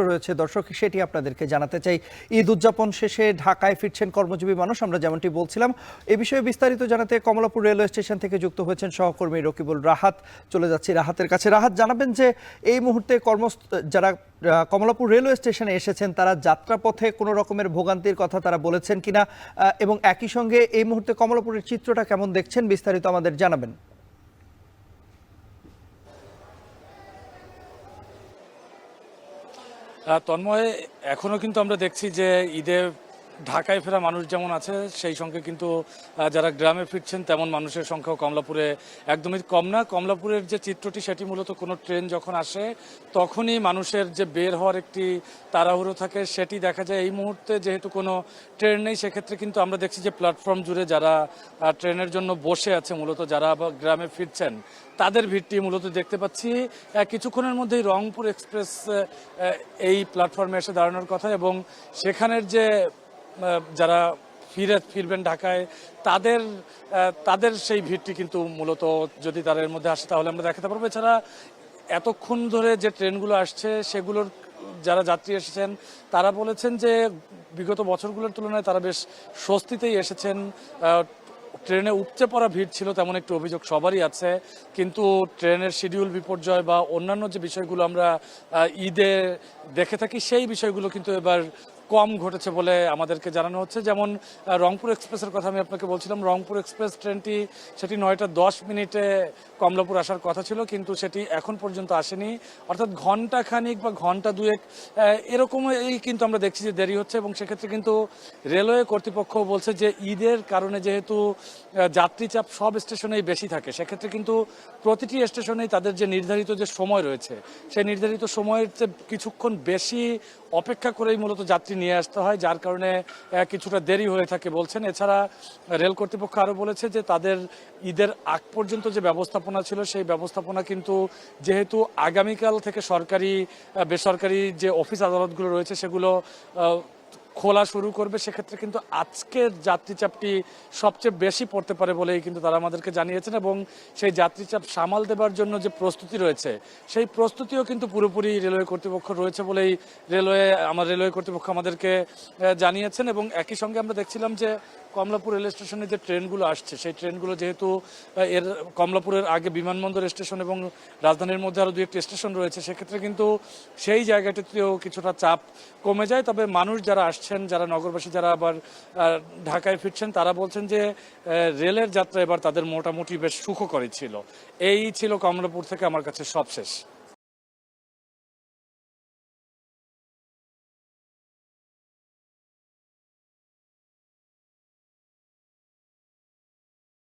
রয়েছে দর্শক, সেটি আপনাদেরকে জানাতে চাই। ঈদ উদযাপন শেষে ঢাকায় ফিরছেন কর্মজীবী মানুষ, আমরা যেমনটি বলছিলাম। এ বিষয়ে বিস্তারিত জানাতে কমলাপুর রেলওয়ে স্টেশন থেকে যুক্ত হয়েছেন সহকর্মী রকিবুল রাহাত। চলে যাচ্ছি রাহাতের কাছে। রাহাত, জানাবেন যে এই মুহূর্তে যারা কমলাপুর রেলওয়ে স্টেশনে এসেছেন তারা যাত্রাপথে কোনো রকমের ভোগান্তির কথা তারা বলেছেন কিনা, এবং একই সঙ্গে এই মুহূর্তে কমলাপুরের চিত্রটা কেমন দেখছেন, বিস্তারিত আমাদের জানাবেন। তন্ময়, এখনো কিন্তু আমরা দেখছি যে ঈদে ঢাকায় ফেরা মানুষ যেমন আছে, সেই সঙ্গে কিন্তু যারা গ্রামে ফিরছেন তেমন মানুষের সংখ্যাও কমলাপুরে একদমই কম না। কমলাপুরের যে চিত্রটি সেটি মূলত কোনো ট্রেন যখন আসে তখনই মানুষের যে বের হওয়ার একটি তাড়াহুড়ো থাকে সেটি দেখা যায়। এই মুহূর্তে যেহেতু কোনো ট্রেন নেই, সেক্ষেত্রে কিন্তু আমরা দেখছি যে প্ল্যাটফর্ম জুড়ে যারা ট্রেনের জন্য বসে আছে, মূলত যারা গ্রামে ফিরছেন তাদের ভিড়টি মূলত দেখতে পাচ্ছি। কিছুক্ষণের মধ্যেই রংপুর এক্সপ্রেস এই প্ল্যাটফর্মে এসে দাঁড়ানোর কথা, এবং সেখানের যে যারা ফিরবেন ঢাকায় তাদের সেই ভিড়টি কিন্তু মূলত যদি তাদের মধ্যে আসে তাহলে আমরা দেখাতে পারবো। এছাড়া এতক্ষণ ধরে যে ট্রেনগুলো আসছে সেগুলোর যারা যাত্রী এসেছেন তারা বলেছেন যে বিগত বছরগুলোর তুলনায় তারা বেশ স্বস্তিতেই এসেছেন। ট্রেনে উপচে পড়া ভিড় ছিল তেমন একটু অভিযোগ সবারই আছে, কিন্তু ট্রেনের শিডিউল বিপর্যয় বা অন্যান্য যে বিষয়গুলো আমরা ঈদে দেখে থাকি সেই বিষয়গুলো কিন্তু এবার কম ঘটেছে বলে আমাদেরকে জানানো হচ্ছে। যেমন রংপুর এক্সপ্রেসের কথা আমি আপনাকে বলছিলাম, রংপুর এক্সপ্রেস ট্রেনটি সেটি 9টা 10 মিনিটে কমলাপুর আসার কথা ছিল, কিন্তু সেটি এখন পর্যন্ত আসেনি। অর্থাৎ ঘন্টা খানিক বা ঘন্টা দুয়েক এরকমই কিন্তু আমরা দেখছি যে দেরি হচ্ছে। এবং সেক্ষেত্রে কিন্তু রেলওয়ে কর্তৃপক্ষ বলছে যে ঈদের কারণে যেহেতু যাত্রী চাপ সব স্টেশনেই বেশি থাকে, সেক্ষেত্রে কিন্তু প্রতিটি স্টেশনেই তাদের যে নির্ধারিত যে সময় রয়েছে সেই নির্ধারিত সময়ের চেয়ে কিছুক্ষণ বেশি অপেক্ষা করেই মূলত যাত্রী নিয়ে আসতে হয়, যার কারণে কিছুটা দেরি হয়ে থাকে বলছেন। এছাড়া রেল কর্তৃপক্ষ আরও বলেছে যে তাদের ঈদের আগ পর্যন্ত যে ব্যবস্থাপনা ছিল সেই ব্যবস্থাপনা কিন্তু যেহেতু আগামীকাল থেকে সরকারি বেসরকারি যে অফিস আদালতগুলো রয়েছে সেগুলো খোলা শুরু করবে, সেক্ষেত্রে কিন্তু আজকের যাত্রী চাপটি সবচেয়ে বেশি পড়তে পারে বলেই কিন্তু তারা আমাদেরকে জানিয়েছেন। এবং সেই যাত্রী চাপ সামাল দেবার জন্য যে প্রস্তুতি রয়েছে সেই প্রস্তুতিও কিন্তু পুরোপুরি রেলওয়ে কর্তৃপক্ষ রয়েছে বলেই রেলওয়ে কর্তৃপক্ষ আমাদেরকে জানিয়েছেন। এবং একই সঙ্গে আমরা দেখছিলাম যে কমলাপুর রেল স্টেশনে যে ট্রেনগুলো আসছে সেই ট্রেনগুলো যেহেতু এর কমলাপুরের আগে বিমানবন্দর স্টেশন এবং রাজধানীর মধ্যে আরও 2-1টি স্টেশন রয়েছে, সেক্ষেত্রে কিন্তু সেই জায়গাটিতেও কিছুটা চাপ কমে যায়। তবে মানুষ যারা আসছেন, যারা নগরবাসী যারা আবার ঢাকায় ফিরছেন, তারা বলছেন যে রেলের যাত্রা এবার তাদের মোটামুটি বেশ সুখকরই ছিল। এই ছিল কমলাপুর থেকে আমার কাছে সবশেষ।